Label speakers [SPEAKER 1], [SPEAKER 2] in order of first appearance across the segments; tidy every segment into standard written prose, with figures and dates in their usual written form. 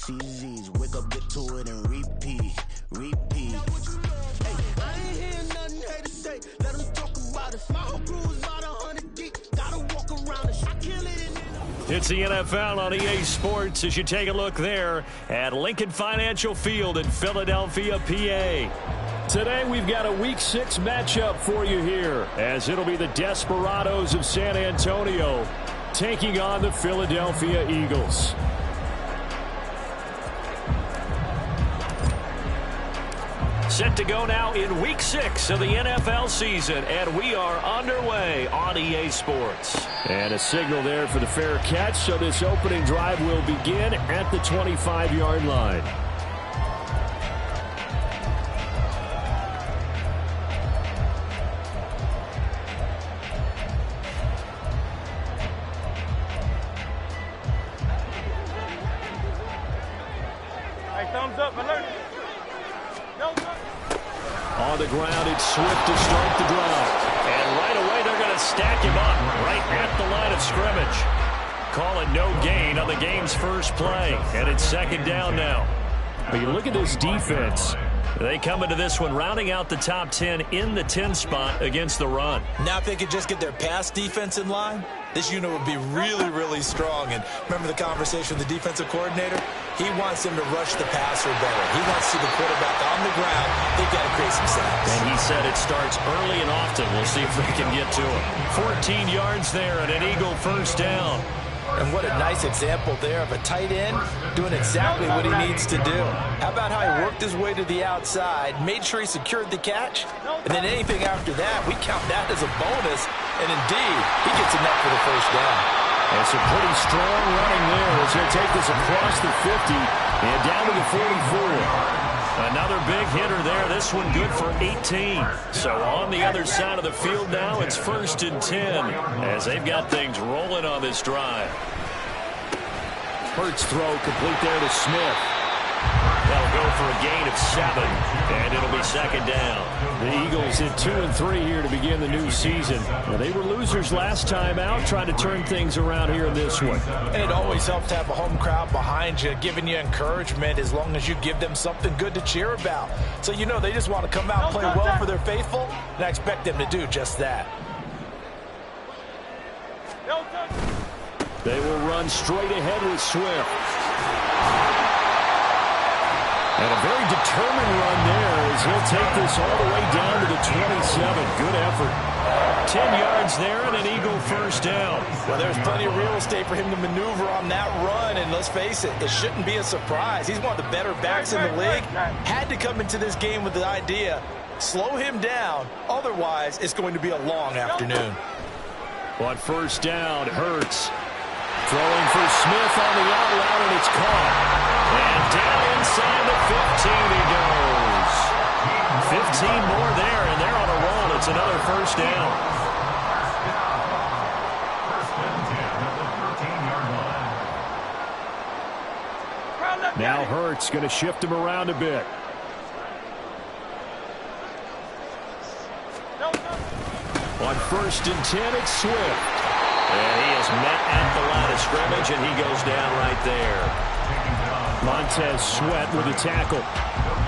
[SPEAKER 1] CZs. Wake up, get to it, and repeat. Hey, I ain't hear nothing hate to say. Let them talk about it. My whole crew is about 100 deep. Gotta walk around it. I kill it.
[SPEAKER 2] It's the NFL on EA Sports as you take a look there at Lincoln Financial Field in Philadelphia, PA. Today we've got a Week 6 matchup for you here as it'll be the Desperados of San Antonio taking on the Philadelphia Eagles. Set to go now in Week 6 of the NFL season, and we are underway on EA Sports. And a signal there for the fair catch, so this opening drive will begin at the 25-yard line.
[SPEAKER 3] Hey, thumbs up, alert.
[SPEAKER 2] On the ground, it's Swift to start the drive. And right away, they're going to stack him up right at the line of scrimmage. Call it no gain on the game's first play. And it's second down now. But you look at this defense. They come into this one rounding out the top 10 in the 10 spot against the run.
[SPEAKER 4] Now if they could just get their pass defense in line, this unit would be really, really strong. And remember the conversation with the defensive coordinator? He wants them to rush the passer better. He wants to see the quarterback on the ground. They've got to create some sacks.
[SPEAKER 2] And he said it starts early and often. We'll see if they can get to him. 14 yards there and an Eagle first down.
[SPEAKER 4] And what a nice example there of a tight end doing exactly what he needs to do. How about how he worked his way to the outside, made sure he secured the catch, and then anything after that, we count that as a bonus. And indeed, he gets enough for the first down.
[SPEAKER 2] And some pretty strong running there as he'll take this across the 50 and down to the 44. Another big hitter there. This one good for 18. So on the other side of the field now, it's 1st and 10 as they've got things rolling on this drive. Hurts throw complete there to Smith. That'll go for a gain of 7, and it'll be second down. The Eagles at 2-3 here to begin the new season. Well, they were losers last time out, trying to turn things around here in this one.
[SPEAKER 4] And it always helps to have a home crowd behind you, giving you encouragement as long as you give them something good to cheer about. So you know they just want to come out and play well for their faithful, and I expect them to do just that.
[SPEAKER 2] They will run straight ahead with Swift. And a very determined run there as he'll take this all the way down to the 27. Good effort. 10 yards there and an Eagle first down.
[SPEAKER 4] Well, there's plenty of real estate for him to maneuver on that run. And let's face it, it shouldn't be a surprise. He's one of the better backs in the league. Had to come into this game with the idea, slow him down. Otherwise, it's going to be a long afternoon.
[SPEAKER 2] On first down, Hurts. Throwing for Smith on the out route, and it's caught. And down inside the 15 he goes. 15 more there, and they're on a roll. It's another first down. Now Hurts going to shift him around a bit. On 1st and 10, it's Swift. And he is met at the line of scrimmage, and he goes down right there. Montez Sweat with a tackle.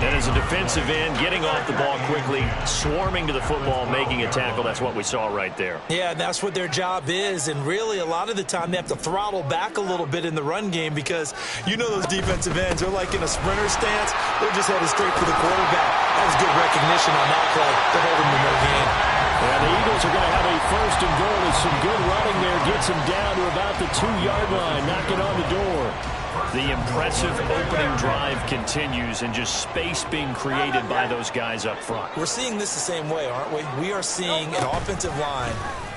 [SPEAKER 2] And as a defensive end, getting off the ball quickly, swarming to the football, making a tackle. That's what we saw right there.
[SPEAKER 4] Yeah, that's what their job is. And really, a lot of the time, they have to throttle back a little bit in the run game because you know those defensive ends are like in a sprinter stance. They're just headed straight for the quarterback. That was good recognition on that play. They're holding them in their game.
[SPEAKER 2] Yeah, the Eagles are going to have a 1st and goal with some good running there. Gets him down to about the 2-yard line, knocking on the door. The impressive opening drive continues and just space being created by those guys up front.
[SPEAKER 4] We're seeing this the same way, aren't we? We are seeing an offensive line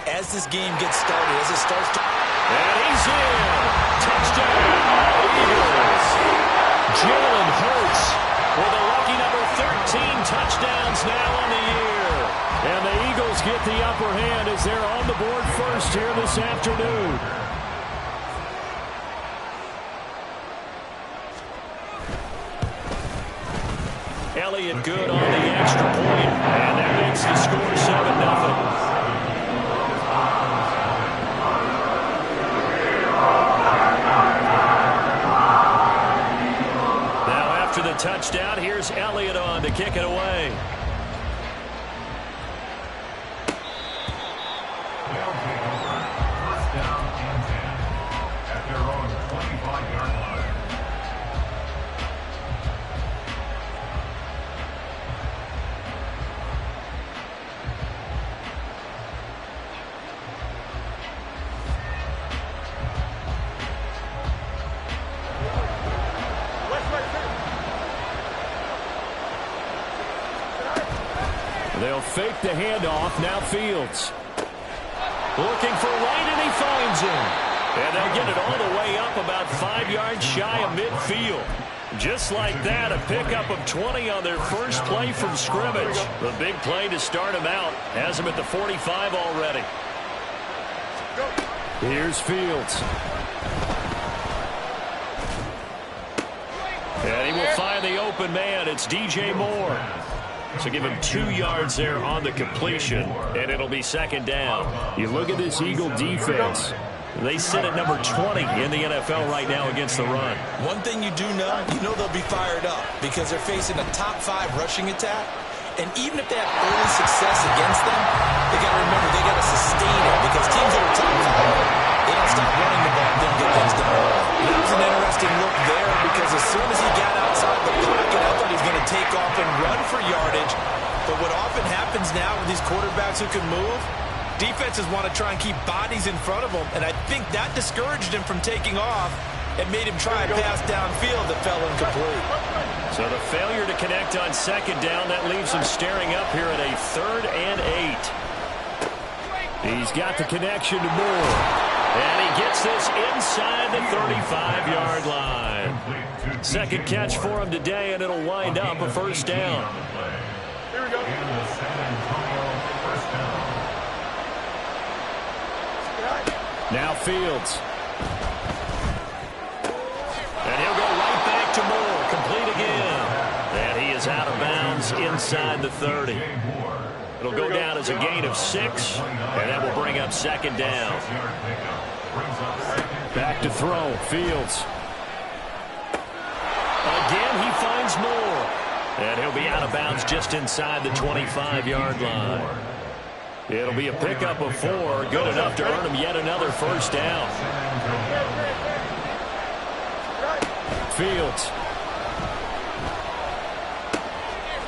[SPEAKER 4] as this game gets started, as it starts to...
[SPEAKER 2] And he's in! Touchdown, Eagles! Jalen Hurts with a lucky number 13 touchdowns now on the year. And the Eagles get the upper hand as they're on the board first here this afternoon. Elliott good on the extra point, and that makes the score 7-0. after the touchdown. Here's Elliott on to kick it away.
[SPEAKER 5] They'll take over. First down and 10 at their own 25-yard line.
[SPEAKER 2] They'll fake the handoff. Now Fields. Looking for right, and he finds him. And they'll get it all the way up about 5 yards shy of midfield. Just like that, a pickup of 20 on their first play from scrimmage. The big play to start him out. Has him at the 45 already. Here's Fields. And he will find the open man. It's DJ Moore. So give him 2 yards there on the completion, and it'll be second down. You look at this Eagle defense. They sit at number 20 in the NFL right now against the run.
[SPEAKER 4] One thing you do know, they'll be fired up because they're facing a top 5 rushing attack. And even if they have early success against them, they got to remember they got to sustain it because teams that are top 5, they don't stop running the ball, they'll get things done early. That was an interesting look there because as soon as he got outside the pocket, I thought he was going to take off and run for yardage. But what often happens now with these quarterbacks who can move, defenses want to try and keep bodies in front of them, and I think that discouraged him from taking off and made him try a pass downfield that fell incomplete.
[SPEAKER 2] So the failure to connect on second down, that leaves him staring up here at a 3rd and 8. He's got the connection to Moore. And he gets this inside the 35-yard line. Second catch for him today, and it'll wind up a first down.
[SPEAKER 3] Here we go.
[SPEAKER 2] Now Fields. And he'll go right back to Moore. Complete again. And he is out of bounds inside the 30. It'll go down as a gain of 6, and that will bring up second down. Back to throw. Fields. Again, he finds Moore. And he'll be out of bounds just inside the 25-yard line. It'll be a pickup of 4, good enough to earn him yet another first down. Fields.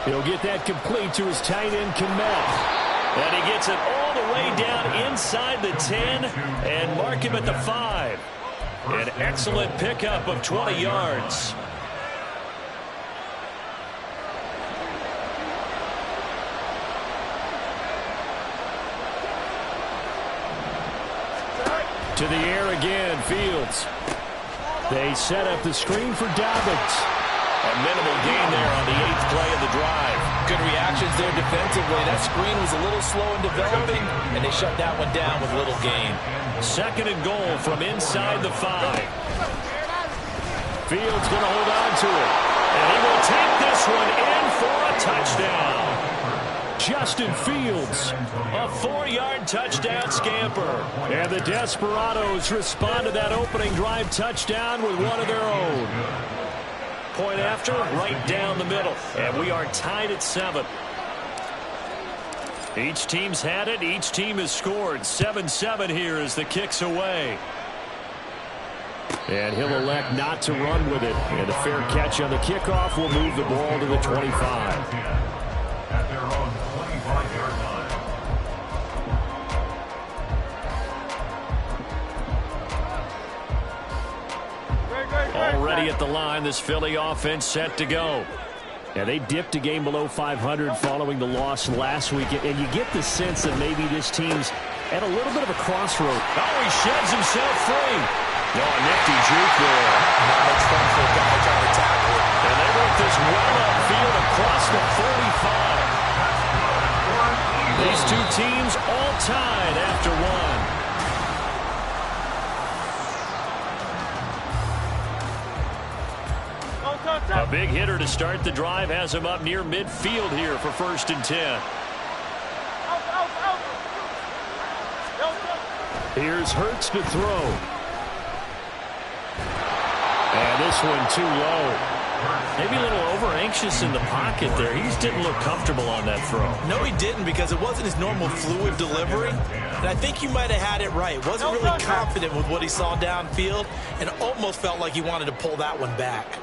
[SPEAKER 2] He'll get that complete to his tight end, Kmet. And he gets it all the way down inside the 10 and mark him at the 5. An excellent pickup of 20 yards. To the air again, Fields. They set up the screen for Dobbins. A minimal gain there on the 8th play of the drive.
[SPEAKER 4] Good reactions there defensively. That screen was a little slow in developing, and they shut that one down with little gain.
[SPEAKER 2] Second and goal from inside the 5. Fields going to hold on to it. And he will take this one in for a touchdown. Justin Fields, a 4-yard touchdown scamper. And the Desperados respond to that opening drive touchdown with one of their own. Point after, right down the middle. And we are tied at 7. Each team's had it. Each team has scored. 7-7 here as the kick's away. And he'll elect not to run with it. And a fair catch on the kickoff will move the ball to the 25.
[SPEAKER 5] At their own 25-yard line.
[SPEAKER 2] Already at the line, this Philly offense set to go. Yeah, they dipped a game below 500 following the loss last week. And you get the sense that maybe this team's at a little bit of a crossroad. Oh, he sheds himself free. No, a nifty juke there.
[SPEAKER 4] Not much fun for a guy trying to tackle it.
[SPEAKER 2] And they work this well upfield across the 45. These two teams all tied after one. A big hitter to start the drive has him up near midfield here for 1st and 10. Here's Hurts to throw. And this one too low. Maybe a little over-anxious in the pocket there. He just didn't look comfortable on that throw.
[SPEAKER 4] No, he didn't, because it wasn't his normal fluid delivery. And I think you might have had it right. Wasn't really confident with what he saw downfield and almost felt like he wanted to pull that one back.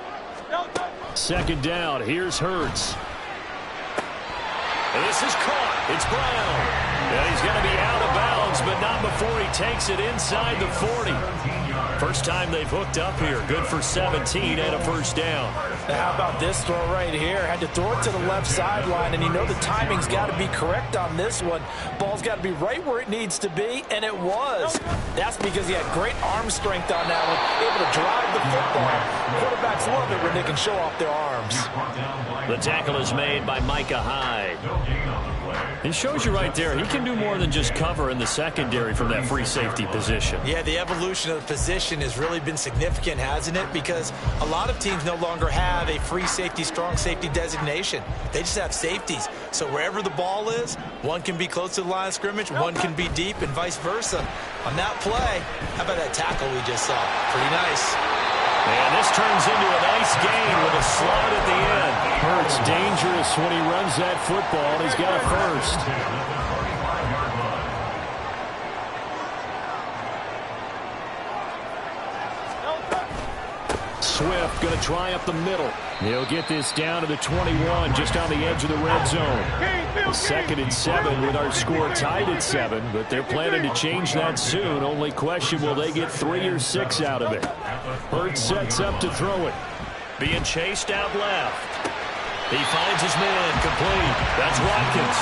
[SPEAKER 2] Second down. Here's Hurts. And this is caught. It's Brown. And he's going to be out of bounds, but not before he takes it inside the 40. First time they've hooked up here. Good for 17 and a first down.
[SPEAKER 4] Now, how about this throw right here? Had to throw it to the left sideline, and you know the timing's got to be correct on this one. Ball's got to be right where it needs to be, and it was. That's because he had great arm strength on that one, able to drive the football. Quarterbacks love it when they can show off their arms.
[SPEAKER 2] The tackle is made by Micah Hyde. It shows you right there, he can do more than just cover in the secondary from that free safety position.
[SPEAKER 4] Yeah, the evolution of the position has really been significant, hasn't it? Because a lot of teams no longer have a free safety, strong safety designation. They just have safeties. So wherever the ball is, one can be close to the line of scrimmage, one can be deep, and vice versa. On that play, how about that tackle we just saw? Pretty nice.
[SPEAKER 2] And this turns into a nice gain with a slide at the end. Hurts dangerous when he runs that football. He's got a first. Swift going to try up the middle. He'll get this down to the 21, just on the edge of the red zone. Second and 7 with our score tied at 7, but they're planning to change that soon. Only question, will they get 3 or 6 out of it? Hurts sets up to throw it. Being chased out left. He finds his man complete. That's Watkins.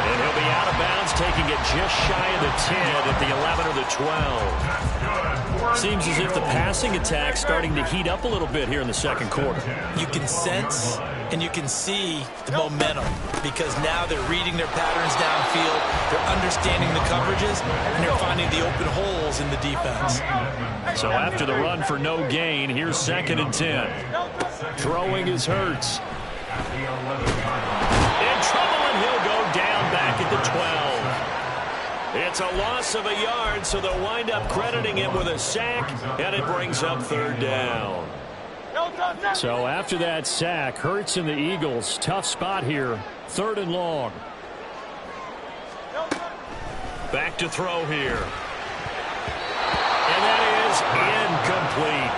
[SPEAKER 2] And he'll be out of bounds, taking it just shy of the 10 at the 11 or the 12. Seems as if the passing attack's starting to heat up a little bit here in the second quarter.
[SPEAKER 4] You can sense and you can see the momentum, because now they're reading their patterns downfield, they're understanding the coverages, and they're finding the open holes in the defense.
[SPEAKER 2] So after the run for no gain, here's second and 10. Throwing is Hurts. In trouble, and he'll go down back at the 12. It's a loss of a yard, so they'll wind up crediting him with a sack, and it brings up third down. So after that sack, Hurts and the Eagles, tough spot here, third and long. Back to throw here. And that is incomplete.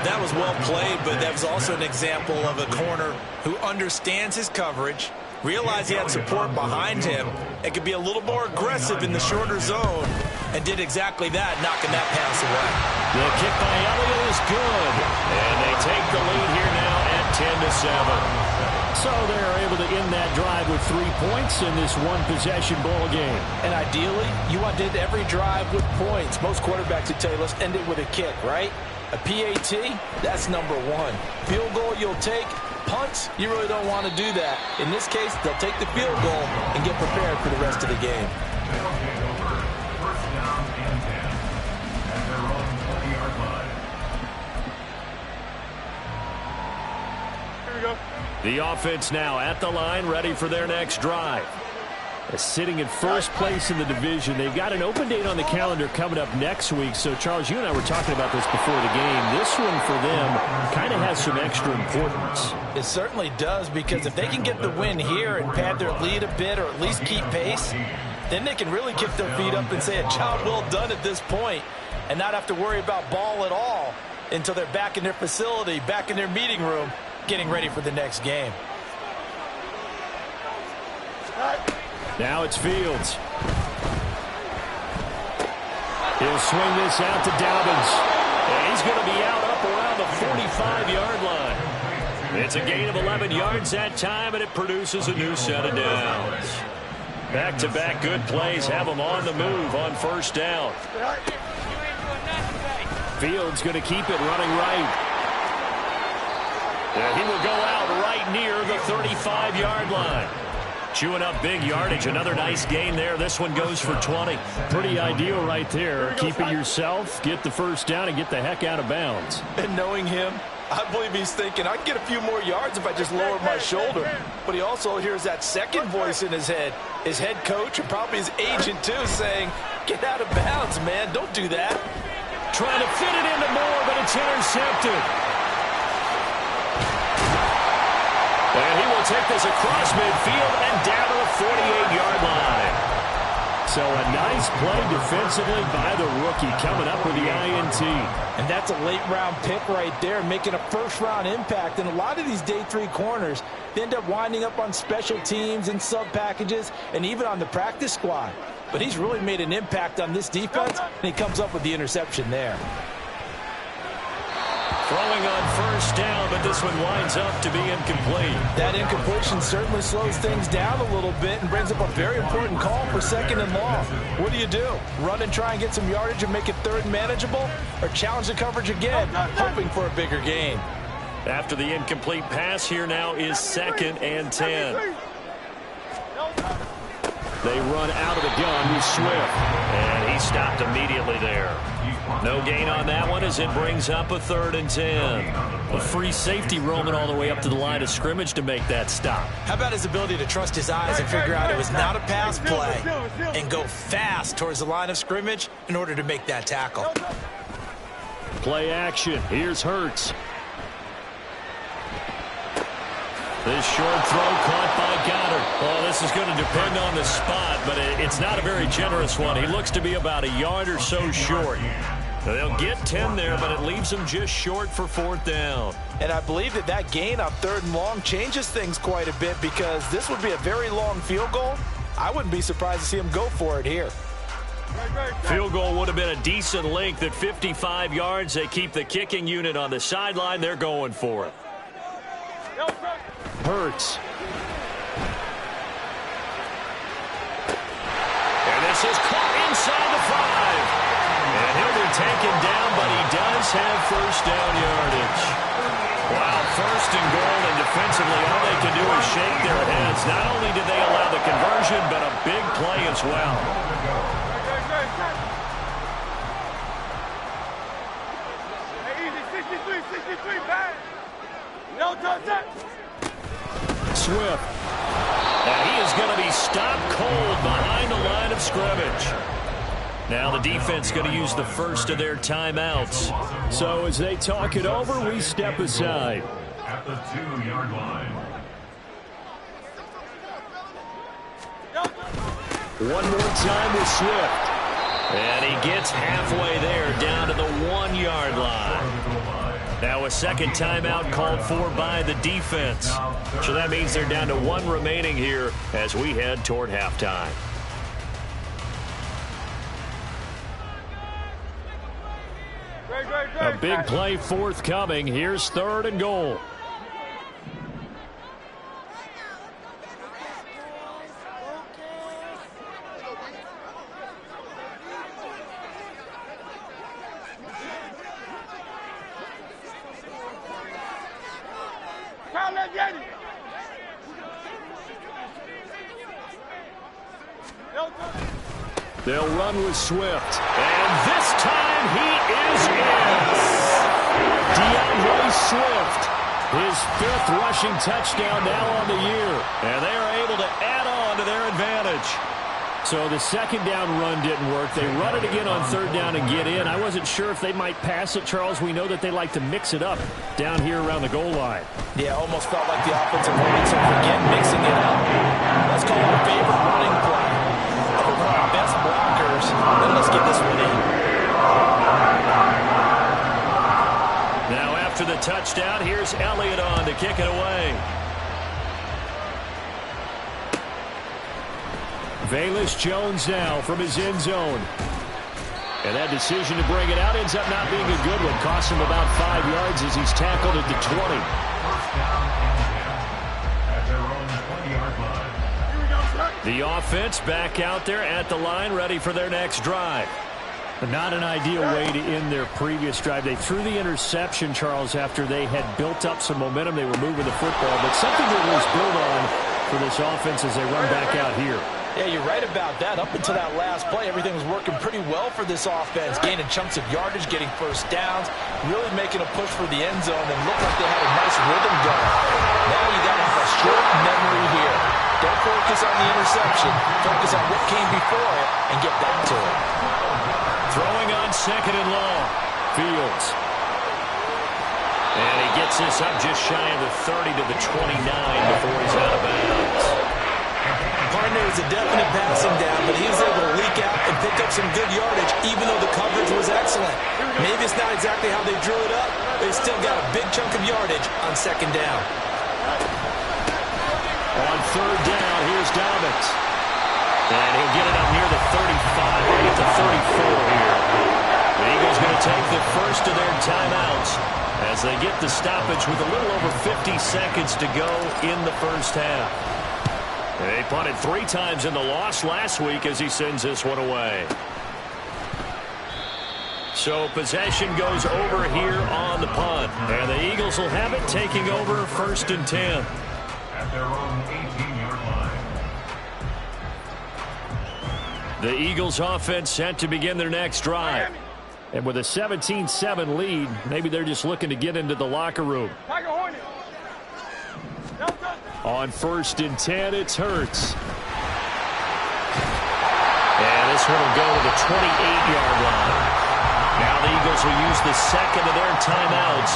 [SPEAKER 4] That was well played, but that was also an example of a corner who understands his coverage, realized he had support behind him, and could be a little more aggressive in the shorter zone, and did exactly that, knocking that pass away.
[SPEAKER 2] The kick by Elliott is good, and they take the lead here now at 10-7. So they're able to end that drive with 3 points in this one-possession ball game.
[SPEAKER 4] And ideally, you want to end every drive with points. Most quarterbacks would tell you, let's end it with a kick, right? A PAT, that's number 1. Field goal you'll take. Punts, you really don't want to do that. In this case, they'll take the field goal and get prepared for the rest of the game.
[SPEAKER 2] The offense now at the line, ready for their next drive. Sitting in first place in the division. They've got an open date on the calendar coming up next week. So, Charles, you and I were talking about this before the game. This one for them kind of has some extra importance.
[SPEAKER 4] It certainly does, because if they can get the win here and pad their lead a bit, or at least keep pace, then they can really kick their feet up and say a job well done at this point, and not have to worry about ball at all until they're back in their facility, back in their meeting room, getting ready for the next game.
[SPEAKER 2] Now it's Fields. He'll swing this out to Dobbins. And he's going to be out up around the 45-yard line. It's a gain of 11 yards that time, and it produces a new set of downs. Back-to-back good plays have them on the move on first down. Fields going to keep it running right. And he will go out right near the 35-yard line. Chewing up big yardage. Another nice gain there. This one goes for 20. Pretty ideal right there. Keep it yourself, get the first down, and get the heck out of bounds.
[SPEAKER 4] And knowing him, I believe he's thinking, I can get a few more yards if I just lower my shoulder. But he also hears that second voice in his head. His head coach and probably his agent, too, saying, get out of bounds, man. Don't do that.
[SPEAKER 2] Trying to fit it into Moore, but it's intercepted. will take this across midfield and down to the 48-yard line. So a nice play defensively by the rookie coming up with the INT.
[SPEAKER 4] And that's a late-round pick right there, making a first-round impact. And a lot of these day 3 corners, they end up winding up on special teams and sub-packages and even on the practice squad. But he's really made an impact on this defense, and he comes up with the interception there.
[SPEAKER 2] Throwing on first down, but this one winds up to be incomplete.
[SPEAKER 4] That incompletion certainly slows things down a little bit and brings up a very important call for 2nd and long. What do? Run and try and get some yardage and make it 3rd and manageable? Or challenge the coverage again, hoping for a bigger gain?
[SPEAKER 2] After the incomplete pass, here now is 2nd and 10. They run out of the gun with Swift. And he stopped immediately there. No gain on that one as it brings up a 3rd and 10. A free safety roaming all the way up to the line of scrimmage to make that stop.
[SPEAKER 4] How about his ability to trust his eyes and figure out it was not a pass play and go fast towards the line of scrimmage in order to make that tackle?
[SPEAKER 2] Play action. Here's Hurts. This short throw caught by Goddard. Oh, this is going to depend on the spot, but it's not a very generous one. He looks to be about a yard or so short. They'll get 10 there, but it leaves them just short for 4th down.
[SPEAKER 4] And I believe that gain on 3rd and long changes things quite a bit because this would be a very long field goal. I wouldn't be surprised to see him go for it here.
[SPEAKER 2] Field goal would have been a decent length at 55 yards. They keep the kicking unit on the sideline. They're going for it. Hurts. And this is caught inside the 5. And he'll be taken down, but he does have first down yardage. Wow, 1st and goal, and defensively all they can do is shake their heads. Not only did they allow the conversion, but a big play as well.
[SPEAKER 3] Hey, easy, 63, back. No touch that.
[SPEAKER 2] Swift. Now he is going to be stopped cold behind the line of scrimmage. Now the defense going to use the first of their timeouts. So as they talk it over, we step aside.
[SPEAKER 5] At the 2-yard line.
[SPEAKER 2] One more time with Swift. And he gets halfway there down to the 1-yard line. Now a second timeout called for by the defense. So that means they're down to 1 remaining here as we head toward halftime. A big play forthcoming. Here's 3rd and goal. They'll run with Swift. And this time he is in. DeAndre Swift, his 5th rushing touchdown now on the year. And they are able to add on to their advantage. So the 2nd down run didn't work. They run it again on 3rd down and get in. I wasn't sure if they might pass it, Charles. We know that they like to mix it up down here around the goal line.
[SPEAKER 4] Yeah, almost felt like the offensive line, so forget mixing it up. Let's call it a favorite running play. One of our best blockers, and let's get this one in.
[SPEAKER 2] Now after the touchdown, here's Elliott on to kick it away. Velus Jones now from his end zone. And that decision to bring it out ends up not being a good one. Costs him about 5 yards as he's tackled at the 20.
[SPEAKER 5] First down and 10 at their own 20-yard line.
[SPEAKER 2] The offense back out there at the line, ready for their next drive. Not an ideal way to end their previous drive. They threw the interception, Charles, after they had built up some momentum. They were moving the football, but something that was built on for this offense as they run back out here.
[SPEAKER 4] Yeah, you're right about that. Up until that last play, everything was working pretty well for this offense, gaining chunks of yardage, getting first downs, really making a push for the end zone, and looked like they had a nice rhythm going. Now you got to have a short memory here. Don't focus on the interception. Focus on what came before it and get back to it.
[SPEAKER 2] Throwing on 2nd and long. Fields. And he gets this up just shy of the 30 to the 29 before he's out of bounds.
[SPEAKER 4] Partner was a definite passing down, but he was able to leak out and pick up some good yardage, even though the coverage was excellent. Maybe it's not exactly how they drew it up, but he still got a big chunk of yardage on second down.
[SPEAKER 2] On third down, here's Dobbins. And he'll get it up near the 35, right at the 34 here. The Eagles going to take the first of their timeouts as they get the stoppage with a little over 50 seconds to go in the first half. They punted 3 times in the loss last week as he sends this one away. So possession goes over here on the punt. And the Eagles will have it, taking over 1st and 10.
[SPEAKER 5] At their own 18-yard line.
[SPEAKER 2] The Eagles offense set to begin their next drive. And with a 17-7 lead, maybe they're just looking to get into the locker room. On 1st and 10, it's Hurts. And this one will go to the 28-yard line. Now the Eagles will use the second of their timeouts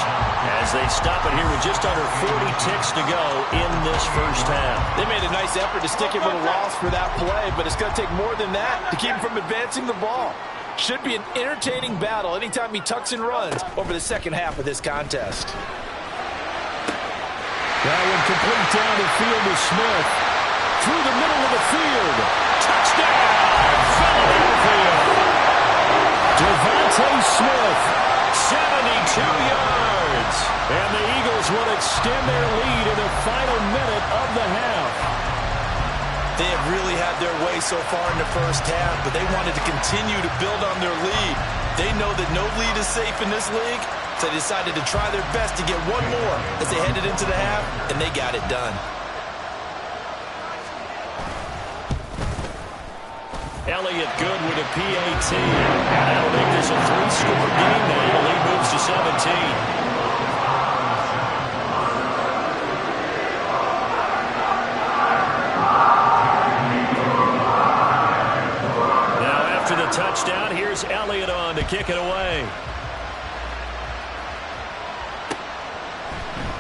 [SPEAKER 2] as they stop it here with just under 40 ticks to go in this first half.
[SPEAKER 4] They made a nice effort to stick him with a loss for that play, but it's going to take more than that to keep him from advancing the ball. Should be an entertaining battle anytime he tucks and runs over the second half of this contest.
[SPEAKER 2] That one complete down the field to Smith. Through the middle of the field. Touchdown, Philadelphia. Devontae Smith, 72 yards. And the Eagles will extend their lead in the final minute of the half.
[SPEAKER 4] They have really had their way so far in the first half, but they wanted to continue to build on their lead. They know that no lead is safe in this league, so they decided to try their best to get one more as they headed into the half, and they got it done.
[SPEAKER 2] Elliott good with a PAT. And that'll make this a 3-score game now. The lead moves to 17. Touchdown. Here's Elliott on to kick it away.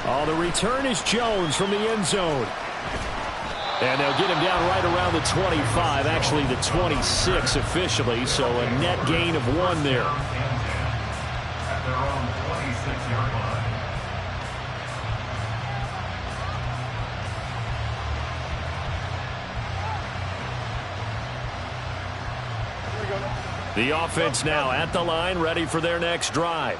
[SPEAKER 2] Oh, the return is Jones from the end zone. And they'll get him down right around the 25, actually the 26 officially, so a net gain of 1 there.
[SPEAKER 5] At their own 26-yard line.
[SPEAKER 2] The offense now at the line, ready for their next drive.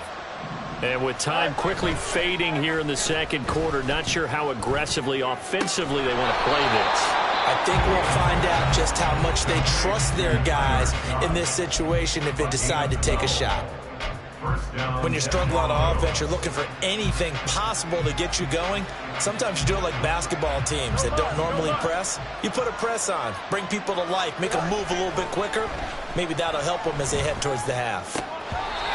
[SPEAKER 2] And with time quickly fading here in the second quarter, not sure how aggressively, offensively they want to play this.
[SPEAKER 4] I think we'll find out just how much they trust their guys in this situation if they decide to take a shot. When you're struggling on offense, you're looking for anything possible to get you going. Sometimes you do it like basketball teams that don't normally press. You put a press on, bring people to life, make them move a little bit quicker. Maybe that'll help them as they head towards the half.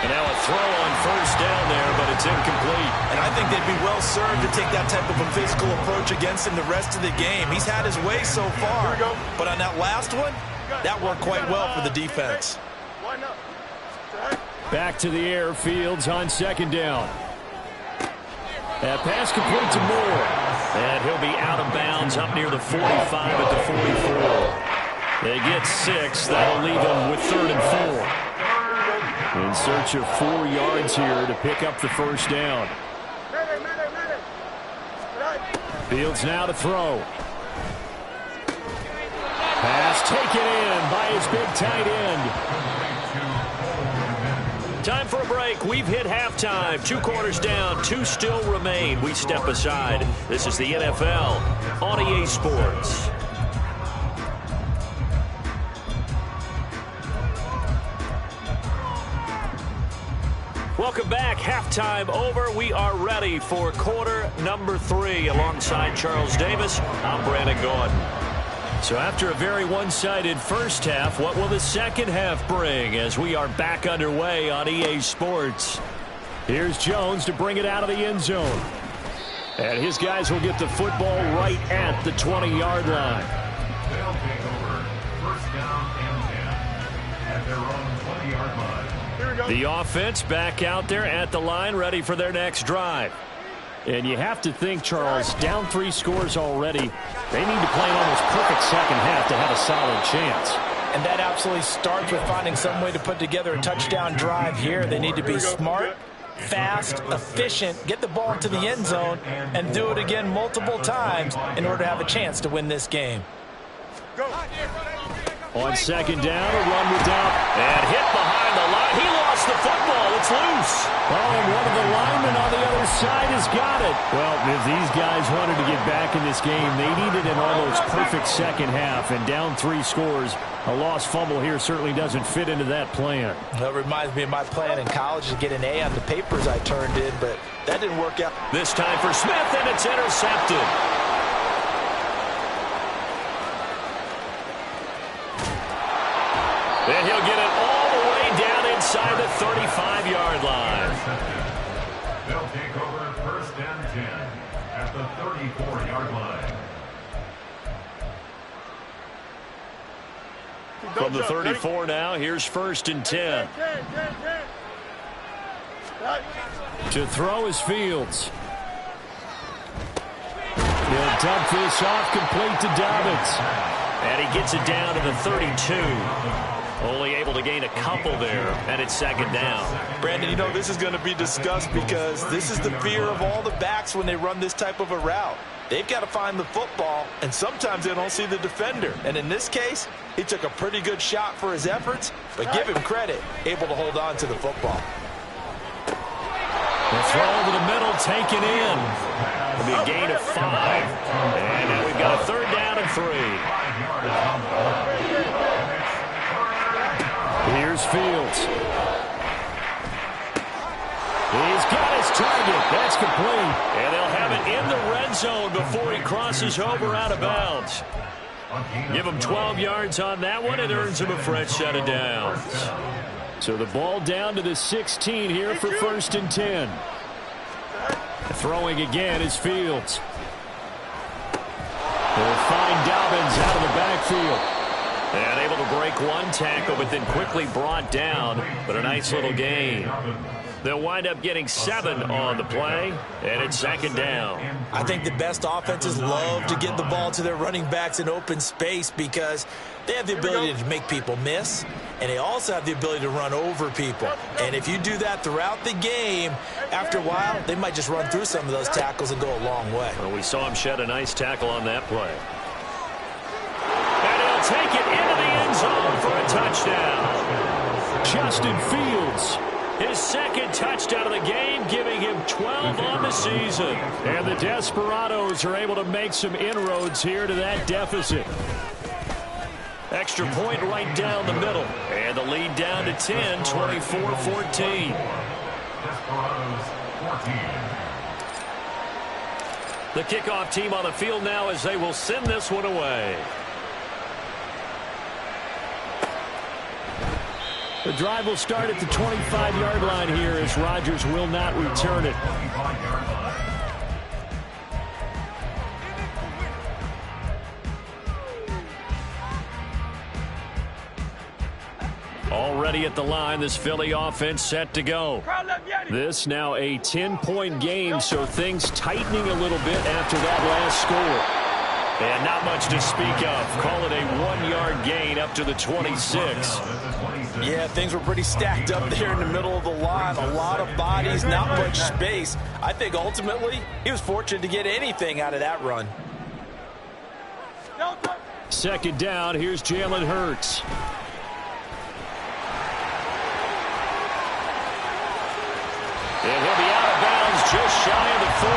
[SPEAKER 2] And now a throw on first down there, but it's incomplete.
[SPEAKER 4] And I think they'd be well served to take that type of a physical approach against him the rest of the game. He's had his way so far, but on that last one, that worked quite well for the defense.
[SPEAKER 2] Back to the air, Fields on second down. That pass complete to Moore. And he'll be out of bounds up near the 45 at the 44. They get 6. That'll leave them with 3rd and 4. In search of 4 yards here to pick up the first down. Fields now to throw. Pass taken in by his big tight end. Time for a break. We've hit halftime. 2 quarters down. 2 still remain. We step aside. This is the NFL on EA Sports. Welcome back. Halftime over. We are ready for quarter number 3. Alongside Charles Davis, I'm Brandon Gordon. So after a very one-sided first half, what will the second half bring as we are back underway on EA Sports? Here's Jones to bring it out of the end zone. And his guys will get the football right at the 20-yard line.
[SPEAKER 5] They'll take over 1st down and 10 at their own 20-yard line.
[SPEAKER 2] The offense back out there at the line, ready for their next drive. And you have to think, Charles, down 3 scores already. They need to play an almost perfect second half to have a solid chance.
[SPEAKER 4] And that absolutely starts with finding some way to put together a touchdown drive here. They need to be smart, fast, efficient, get the ball into the end zone, and do it again multiple times in order to have a chance to win this game.
[SPEAKER 2] On second down, a run without. And hit behind the line. He lost the football. It's loose. Oh, and one of the linemen on the other side has got it. Well, if these guys wanted to get back in this game, they needed an almost perfect second half. And down 3 scores, a lost fumble here certainly doesn't fit into that plan.
[SPEAKER 4] That reminds me of my plan in college to get an A on the papers I turned in, but that didn't work out.
[SPEAKER 2] This time for Smith, and it's intercepted. And he'll get it all the way down inside the 35-yard line.
[SPEAKER 5] They'll take over 1st and 10 at the 34-yard line.
[SPEAKER 2] From the 34 now, here's 1st and 10. To throw is Fields. He'll dump this off complete to Dobbins. And he gets it down to the 32. Only able to gain a couple there, and it's second down.
[SPEAKER 4] Brandon, you know this is going to be discussed because this is the fear of all the backs when they run this type of a route. They've got to find the football, and sometimes they don't see the defender. And in this case, he took a pretty good shot for his efforts, but give him credit, able to hold on to the football.
[SPEAKER 2] The throw over the middle, taken in. It'll be a gain of 5. And now we've got a 3rd down and 3. Here's Fields. He's got his target. That's complete. And they'll have it in the red zone before he crosses over out of bounds. Give him 12 yards on that one. It earns him a fresh set of downs. So the ball down to the 16 here for 1st and 10. Throwing again is Fields. They'll find Dobbins out of the backfield. And able to break one tackle, but then quickly brought down. But a nice little gain. They'll wind up getting 7 on the play, and it's second down.
[SPEAKER 4] I think the best offenses love to get the ball to their running backs in open space because they have the ability to make people miss, and they also have the ability to run over people. And if you do that throughout the game, after a while, they might just run through some of those tackles and go a long way.
[SPEAKER 2] Well, we saw him shed a nice tackle on that play. And he'll take it into the end zone for a touchdown. Justin Fields. His second touchdown of the game, giving him 12 on the season. And the Desperados are able to make some inroads here to that deficit. Extra point right down the middle. And the lead down to 10, 24-14.
[SPEAKER 5] Desperados 14.
[SPEAKER 2] The kickoff team on the field now as they will send this one away. The drive will start at the 25-yard line here as Rodgers will not return it. Already at the line, this Philly offense set to go. This now a 10-point game, so things tightening a little bit after that last score. And not much to speak of. Call it a 1-yard gain up to the 26.
[SPEAKER 4] Yeah, things were pretty stacked up there in the middle of the line. A lot of bodies, not much space. I think ultimately he was fortunate to get anything out of that run.
[SPEAKER 2] Second down, here's Jalen Hurts. And he'll be out of bounds just shy of the 40.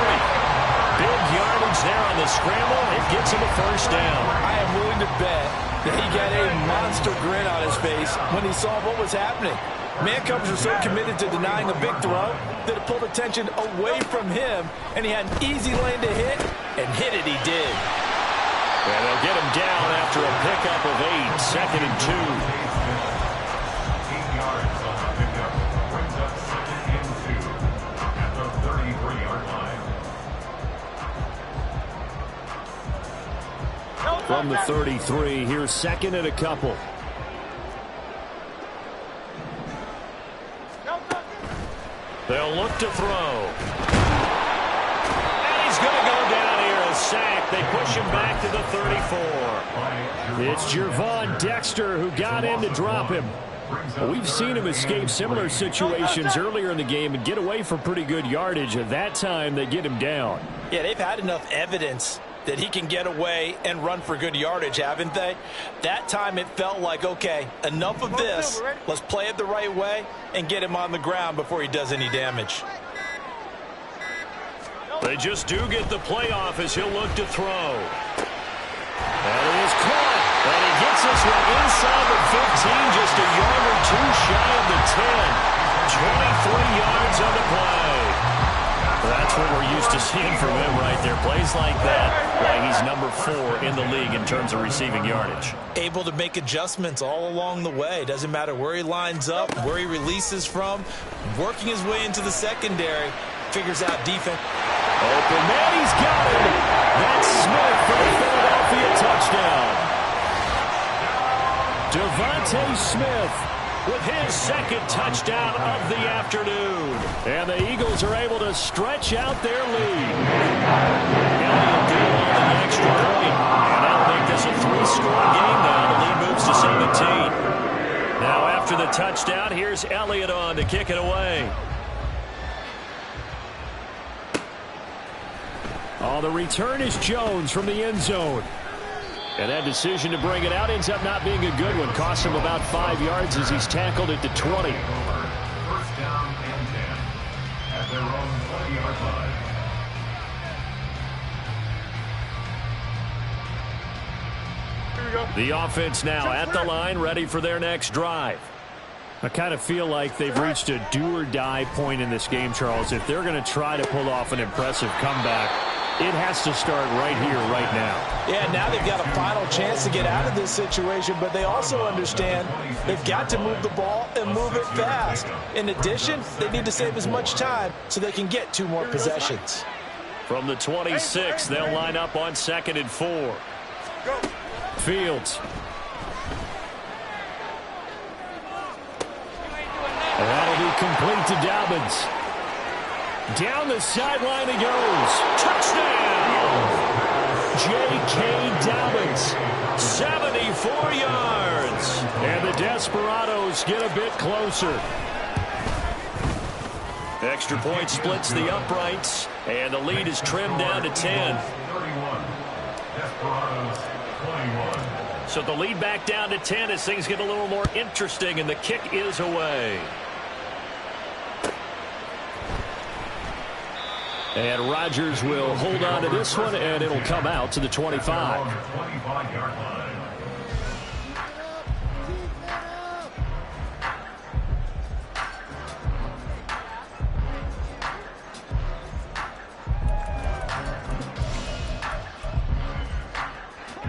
[SPEAKER 2] Big yardage there on the scramble. It gets him a first down.
[SPEAKER 4] I am willing to bet that he got a monster grin on his face when he saw what was happening. Man coverage was so committed to denying a big throw that it pulled attention away from him, and he had an easy lane to hit, and hit it he did.
[SPEAKER 2] And they'll get him down after a pickup of 8, second and 2.
[SPEAKER 5] 8 yards on the pickup. Brings up 2nd and 2 at the 33-yard line.
[SPEAKER 2] From the 33, here's second and a couple. to throw. And he's going to go down here, a sack. They push him back to the 34.
[SPEAKER 6] It's Gervon Dexter who got in to drop him. We've seen him escape similar situations earlier in the game and get away for pretty good yardage. At that time, they get him down.
[SPEAKER 4] Yeah, they've had enough evidence that he can get away and run for good yardage, haven't they? That time it felt like, okay, enough of this. Let's play it the right way and get him on the ground before he does any damage.
[SPEAKER 2] They just do get the play off as he'll look to throw. And it is caught. And he gets this one inside the 15, just a yard or two shy of the 10. 23 yards on the play. That's what we're used to seeing from him right there. Plays like that, why he's number 4 in the league in terms of receiving yardage.
[SPEAKER 4] Able to make adjustments all along the way. Doesn't matter where he lines up, where he releases from. Working his way into the secondary. Figures out defense.
[SPEAKER 2] Open man, he's got him. That's Smith for the Philadelphia touchdown. Devontae Smith with his second touchdown of the afternoon. And the Eagles are able to stretch out their lead. Elliott Deal on the extra point. And that'll make this a 3-score game now. The lead moves to 17. Now after the touchdown, here's Elliott on to kick it away.
[SPEAKER 6] Oh, the return is Jones from the end zone. And that decision to bring it out ends up not being a good one. Costs him about 5 yards as he's tackled at the 20.
[SPEAKER 5] First down and 10 at their own 20-yard line.
[SPEAKER 2] The offense now at the line, ready for their next drive.
[SPEAKER 6] I kind of feel like they've reached a do-or-die point in this game, Charles. If they're going to try to pull off an impressive comeback, it has to start right here, right now.
[SPEAKER 4] Yeah, now they've got a final chance to get out of this situation, but they also understand they've got to move the ball and move it fast. In addition, they need to save as much time so they can get 2 more possessions.
[SPEAKER 2] From the 26, they'll line up on 2nd and 4.
[SPEAKER 6] Fields. And that'll be complete to Dobbins. Down the sideline he goes.
[SPEAKER 2] Touchdown! J.K. Dobbins, 74 yards.
[SPEAKER 6] And the Desperados get a bit closer.
[SPEAKER 2] Extra point splits the uprights, and the lead is trimmed down to 10.
[SPEAKER 5] 31. Desperados 21.
[SPEAKER 2] So the lead back down to 10 as things get a little more interesting, and the kick is away.
[SPEAKER 6] And Rodgers will hold on to this one, and it'll come out to the 25.
[SPEAKER 5] 25-yard line.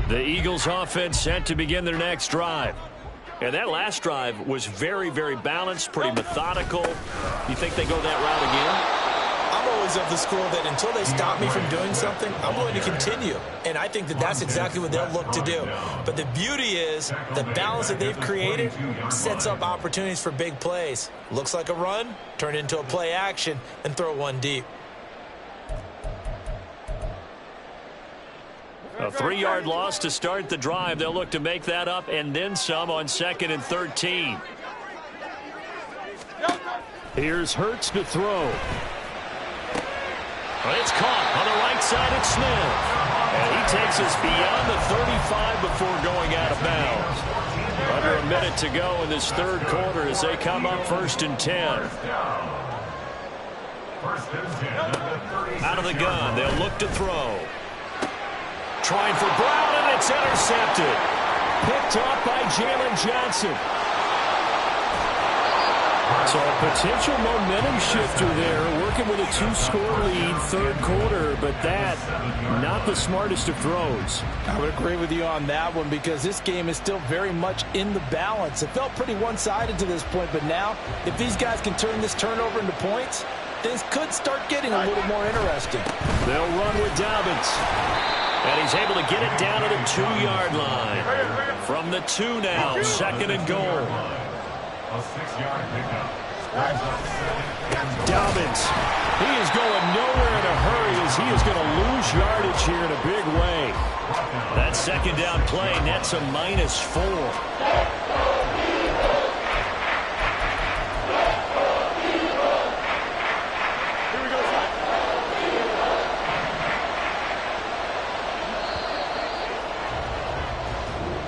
[SPEAKER 2] The Eagles offense set to begin their next drive. And that last drive was very, very balanced, pretty methodical. You think they go that route again?
[SPEAKER 4] I'm always of the school that until they stop me from doing something, I'm going to continue. And I think that that's exactly what they'll look to do. But the beauty is the balance that they've created sets up opportunities for big plays. Looks like a run, turn into a play action, and throw one deep.
[SPEAKER 2] A 3-yard loss to start the drive. They'll look to make that up and then some on 2nd and 13.
[SPEAKER 6] Here's Hurts to throw.
[SPEAKER 2] It's caught on the right side at Smith. And he takes us beyond the 35 before going out of bounds. Under a minute to go in this third quarter as they come up 1st and 10. Out of the gun, they'll look to throw. Trying for Brown, and it's intercepted.
[SPEAKER 6] Picked off by Jalen Johnson. So a potential momentum shifter there, working with a 2-score lead, third quarter, but that, not the smartest of throws.
[SPEAKER 4] I would agree with you on that one because this game is still very much in the balance. It felt pretty one-sided to this point, but now, if these guys can turn this turnover into points, things could start getting a little more interesting.
[SPEAKER 2] They'll run with Dobbins. And he's able to get it down to the 2-yard line. From the 2 now, 2nd and goal.
[SPEAKER 5] A 6-yard pickup.
[SPEAKER 6] Dobbins. He is going nowhere in a hurry as he is going to lose yardage here in a big way.
[SPEAKER 2] That second down play nets a -4.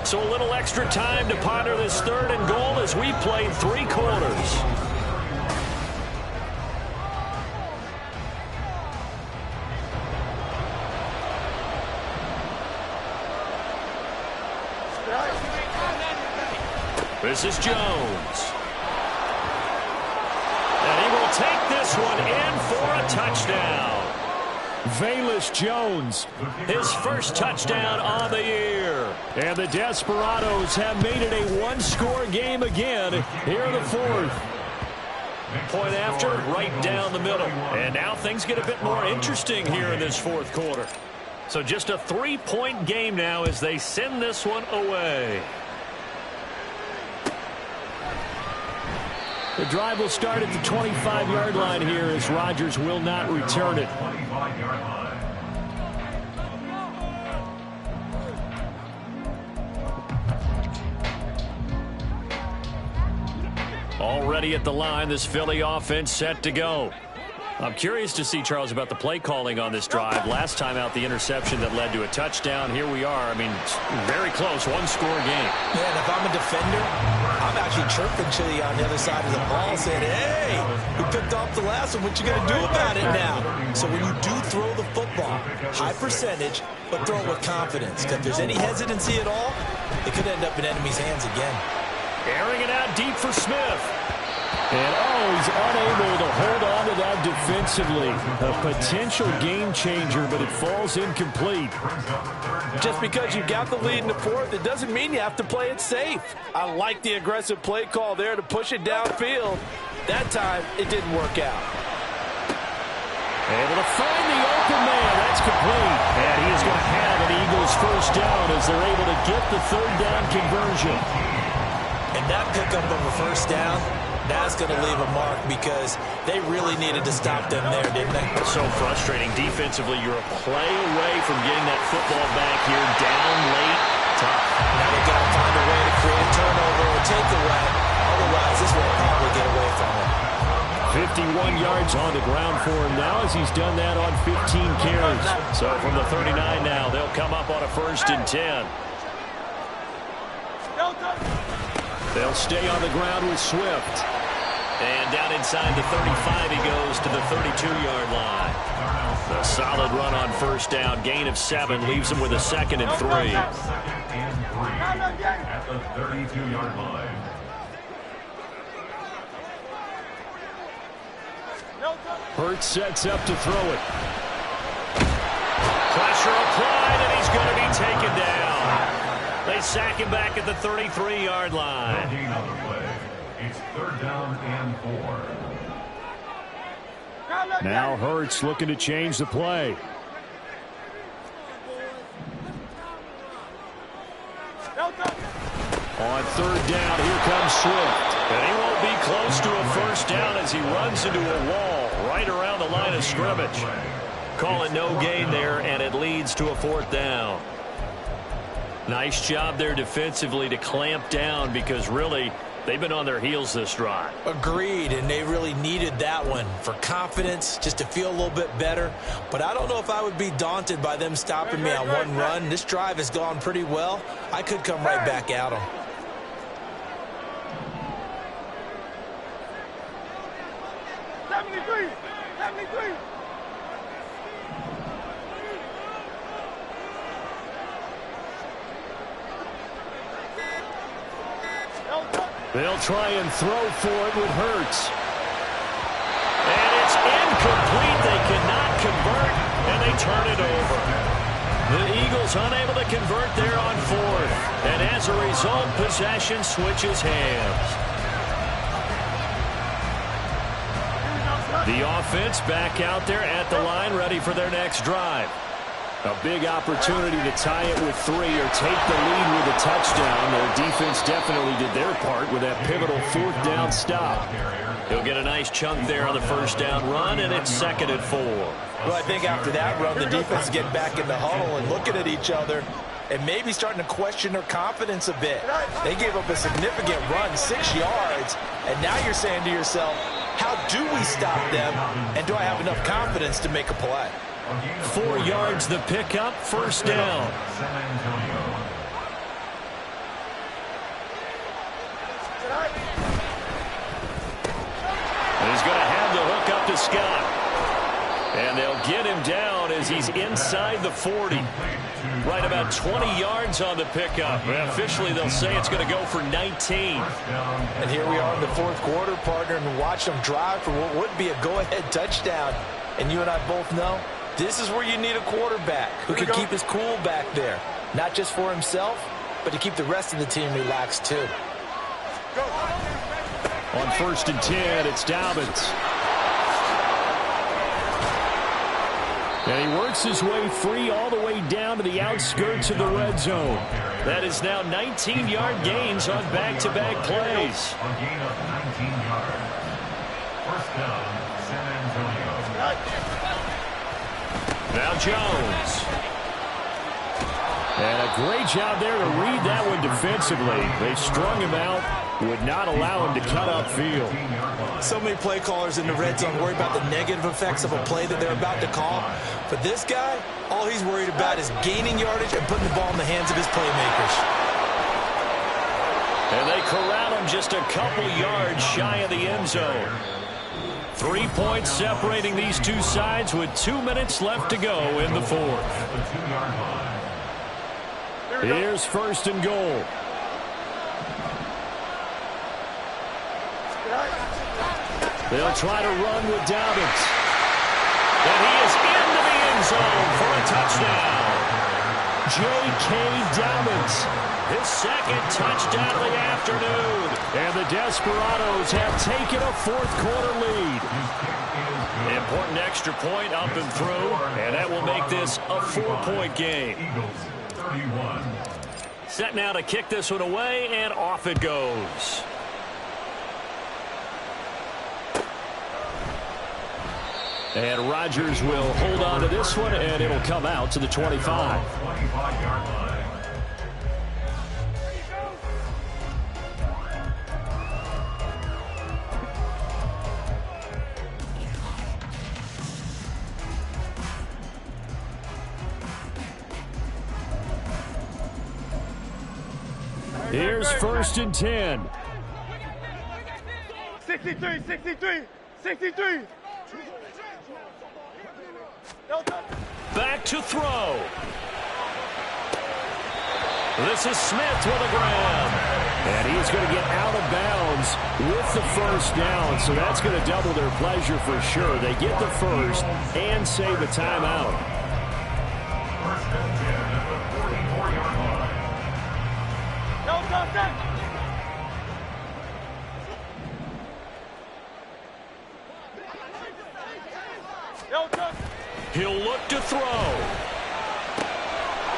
[SPEAKER 2] So a little extra time to ponder this 3rd and goal as we played 3 quarters. This is Jones. And he will take this one in for a touchdown.
[SPEAKER 6] Velus Jones,
[SPEAKER 2] his first touchdown on the year.
[SPEAKER 6] And the Desperados have made it a one-score game again here in the 4th.
[SPEAKER 2] Point after, right down the middle. And now things get a bit more interesting here in this 4th quarter. So just a 3-point game now as they send this one away.
[SPEAKER 6] The drive will start at the 25-yard line here as Rodgers will not return it.
[SPEAKER 2] Already at the line, this Philly offense set to go. I'm curious to see, Charles, about the play calling on this drive. Last time out, the interception that led to a touchdown. Here we are. I mean, very close, one-score game.
[SPEAKER 4] Yeah, and if I'm a defender, I'm actually chirping to you on the other side of the ball saying, hey, we picked off the last one. What you going to do about it now? So when you do throw the football, high percentage, but throw it with confidence. Because if there's any hesitancy at all, it could end up in enemy's hands again.
[SPEAKER 2] Airing it out deep for Smith.
[SPEAKER 6] And, he's unable to hold on to that defensively. A potential game changer, but it falls incomplete.
[SPEAKER 7] Just because you got the lead in the 4th, it doesn't mean you have to play it safe. I like the aggressive play call there to push it downfield. That time, it didn't work out.
[SPEAKER 6] Able to find the open man. That's complete. And he is going to have an Eagles first down as they're able to get the 3rd down conversion.
[SPEAKER 4] And that pickup of a first down, that's going to leave a mark because they really needed to stop them there, didn't they?
[SPEAKER 2] So frustrating. Defensively, you're a play away from getting that football back here down late. Tough.
[SPEAKER 4] Now they've got to find a way to create a turnover or take away. Otherwise, this will probably get away from them.
[SPEAKER 6] 51 yards on the ground for him now as he's done that on 15 carries.
[SPEAKER 2] So from the 39 now, they'll come up on a 1st and 10.
[SPEAKER 6] They'll stay on the ground with Swift.
[SPEAKER 2] And down inside the 35, he goes to the 32-yard line. A solid run on 1st down. Gain of 7 leaves him with a 2nd and 3.
[SPEAKER 5] 2nd and 3 at the 32-yard line.
[SPEAKER 6] Hurts sets up to throw it.
[SPEAKER 2] Pressure applied, and he's going to be taken down. They sack him back at the 33-yard line.
[SPEAKER 5] It's 3rd down and 4.
[SPEAKER 6] Now Hurts looking to change the play. On 3rd down, here comes Swift.
[SPEAKER 2] And he won't be close to a first down as he runs into a wall right around the line of scrimmage. Call it no gain there, and it leads to a 4th down. Nice job there defensively to clamp down because really they've been on their heels this drive.
[SPEAKER 4] Agreed, and they really needed that one for confidence, just to feel a little bit better. But I don't know if I would be daunted by them stopping me on one run. This drive has gone pretty well. I could come right back at them.
[SPEAKER 6] They'll try and throw for it with Hurts.
[SPEAKER 2] And it's incomplete. They cannot convert, and they turn it over. The Eagles unable to convert there on 4th. And as a result, possession switches hands. The offense back out there at the line, ready for their next drive.
[SPEAKER 6] A big opportunity to tie it with 3 or take the lead with a touchdown. Their defense definitely did their part with that pivotal 4th down stop.
[SPEAKER 2] He'll get a nice chunk there on the 1st down run, and it's 2nd and 4.
[SPEAKER 4] Well, I think after that run, the defense getting back in the huddle and looking at each other and maybe starting to question their confidence a bit. They gave up a significant run, 6 yards, and now you're saying to yourself, how do we stop them, and do I have enough confidence to make a play?
[SPEAKER 2] 4 yards the pickup, 1st down. He's going to have the hook up to Scott. And they'll get him down as he's inside the 40. Right about 20 yards on the pickup. Officially, they'll say it's going to go for 19.
[SPEAKER 4] And here we are in the 4th quarter, partner, and watch them drive for what would be a go-ahead touchdown. And you and I both know this is where you need a quarterback who can keep his cool back there. Not just for himself, but to keep the rest of the team relaxed, too.
[SPEAKER 6] On 1st and 10, it's Dobbins. And he works his way free all the way down to the outskirts of the red zone.
[SPEAKER 2] That is now 19-yard gains on back-to-back plays.
[SPEAKER 5] A gain of 19 yards. 1st down, San Antonio.
[SPEAKER 2] Now Jones.
[SPEAKER 6] And a great job there to read that one defensively. They strung him out, would not allow him to cut upfield.
[SPEAKER 4] So many play callers in the red zone worry about the negative effects of a play that they're about to call. But this guy, all he's worried about is gaining yardage and putting the ball in the hands of his playmakers.
[SPEAKER 2] And they corral him just a couple yards shy of the end zone. 3 points separating these two sides with 2 minutes left to go in the 4th.
[SPEAKER 6] Here's 1st and goal. They'll try to run with Dobbins.
[SPEAKER 2] And he is into the end zone for a touchdown.
[SPEAKER 6] J.K. Dobbins.
[SPEAKER 2] His 2nd touchdown of the afternoon.
[SPEAKER 6] And the Desperados have taken a 4th quarter lead.
[SPEAKER 2] Important extra point up and through, and that will make this a 4-point game. Set now to kick this one away, and off it goes.
[SPEAKER 6] And Rodgers will hold on to this one, and it'll come out to the 25. Here's 1st and 10.
[SPEAKER 3] 63, 63, 63.
[SPEAKER 2] Back to throw. This is Smith with a grab.
[SPEAKER 6] And he's going to get out of bounds with the 1st down, so that's going to double their pleasure for sure. They get the 1st and save a timeout.
[SPEAKER 5] 1st and 10 at the 44-yard line.
[SPEAKER 2] He'll look to throw.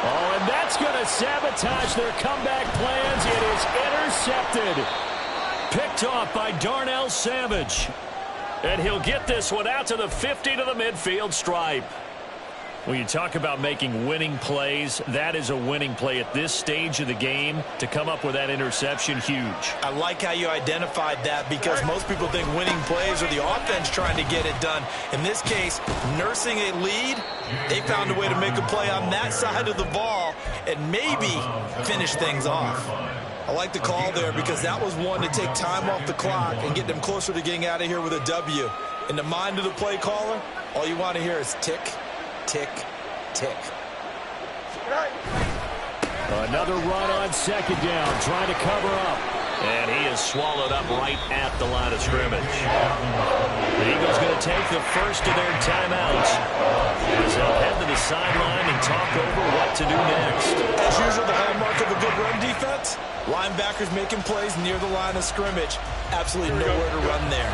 [SPEAKER 6] Oh, and that's going to sabotage their comeback plans. It is intercepted.
[SPEAKER 2] Picked off by Darnell Savage. And he'll get this one out to the 50 to the midfield stripe. When you talk about making winning plays, that is a winning play at this stage of the game. To come up with that interception, huge.
[SPEAKER 4] I like how you identified that, because most people think winning plays are the offense trying to get it done. In this case, nursing a lead, they found a way to make a play on that side of the ball and maybe finish things off. I like the call there, because that was one to take time off the clock and get them closer to getting out of here with a W. In the mind of the play caller, all you want to hear is tick, tick, tick.
[SPEAKER 6] Another run on 2nd down, trying to cover up.
[SPEAKER 2] And he is swallowed up right at the line of scrimmage. The Eagles going to take the 1st of their timeouts as they'll head to the sideline and talk over what to do next.
[SPEAKER 4] As usual, the hallmark of a good run defense, linebackers making plays near the line of scrimmage. Absolutely nowhere to run there.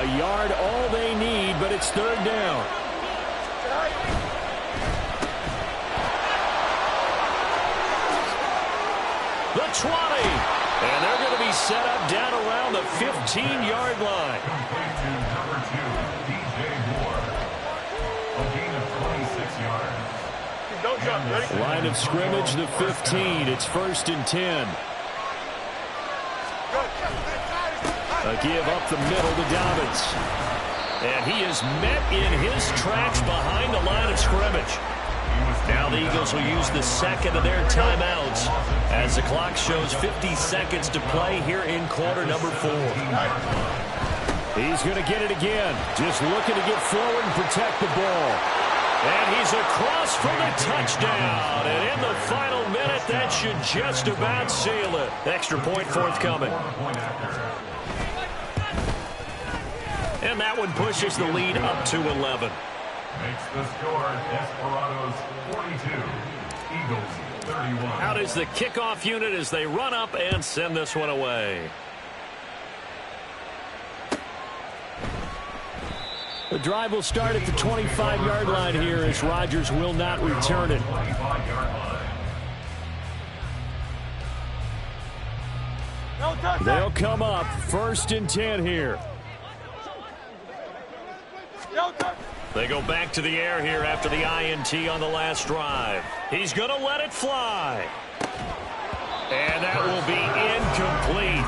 [SPEAKER 6] A yard all they need, but it's 3rd down.
[SPEAKER 2] 20. And they're going to be set up down around the 15-yard line.
[SPEAKER 5] Complete to number 2, DJ Moore. A gain of 26 yards.
[SPEAKER 3] Don't jump, ready?
[SPEAKER 6] Line of scrimmage, the 15. It's 1st and 10. A give up the middle to Dobbins. And he is met in his tracks behind the line of scrimmage. Now the Eagles will use the second of their timeouts as the clock shows 50 seconds to play here in quarter number 4. He's going to get it again. Just looking to get forward and protect the ball. And he's across for the touchdown. And in the final minute, that should just about seal it. Extra point forthcoming. And that one pushes the lead up to 11.
[SPEAKER 5] Makes the score Desperados 42, Eagles 31.
[SPEAKER 2] Out is the kickoff unit as they run up and send this one away.
[SPEAKER 6] The drive will start at the 25-yard line here as Rodgers will not return it.
[SPEAKER 5] 25-yard line.
[SPEAKER 3] No touch.
[SPEAKER 6] They'll come up 1st and 10 here.
[SPEAKER 3] No touch.
[SPEAKER 2] They go back to the air here after the INT on the last drive. He's going to let it fly. And that will be incomplete.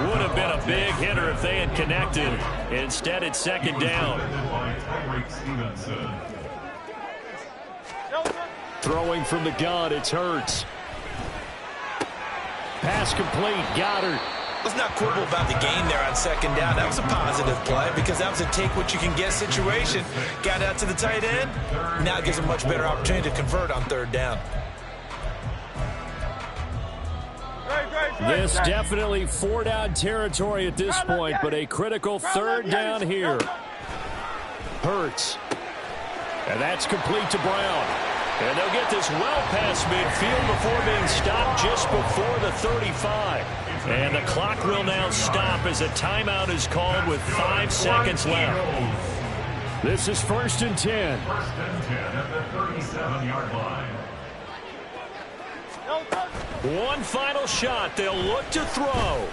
[SPEAKER 2] Would have been a big hitter if they had connected. Instead, it's 2nd down.
[SPEAKER 3] No touch.
[SPEAKER 6] Throwing from the gun, it's Hurts. Pass complete, Goddard.
[SPEAKER 4] Let's not quibble about the gain there on 2nd down. That was a positive play because that was a take-what-you-can-get situation. Got out to the tight end. Now it gives a much better opportunity to convert on 3rd down.
[SPEAKER 6] This definitely 4-down territory at this point, but a critical 3rd down here. Hurts. And that's complete to Brown. And they'll get this well past midfield before being stopped just before the 35. And the clock will now stop as a timeout is called with 5 seconds left. This is 1st and 10.
[SPEAKER 5] 1st and 10 at the 37-yard line.
[SPEAKER 3] No touch.
[SPEAKER 2] One final shot. They'll look to throw.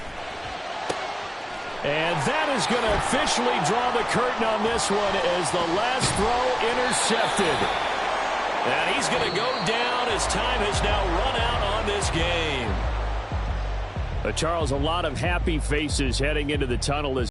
[SPEAKER 6] And that is going to officially draw the curtain on this one as the last throw intercepted.
[SPEAKER 2] And he's going to go down as time has now run out on this game.
[SPEAKER 6] Charles, a lot of happy faces heading into the tunnel as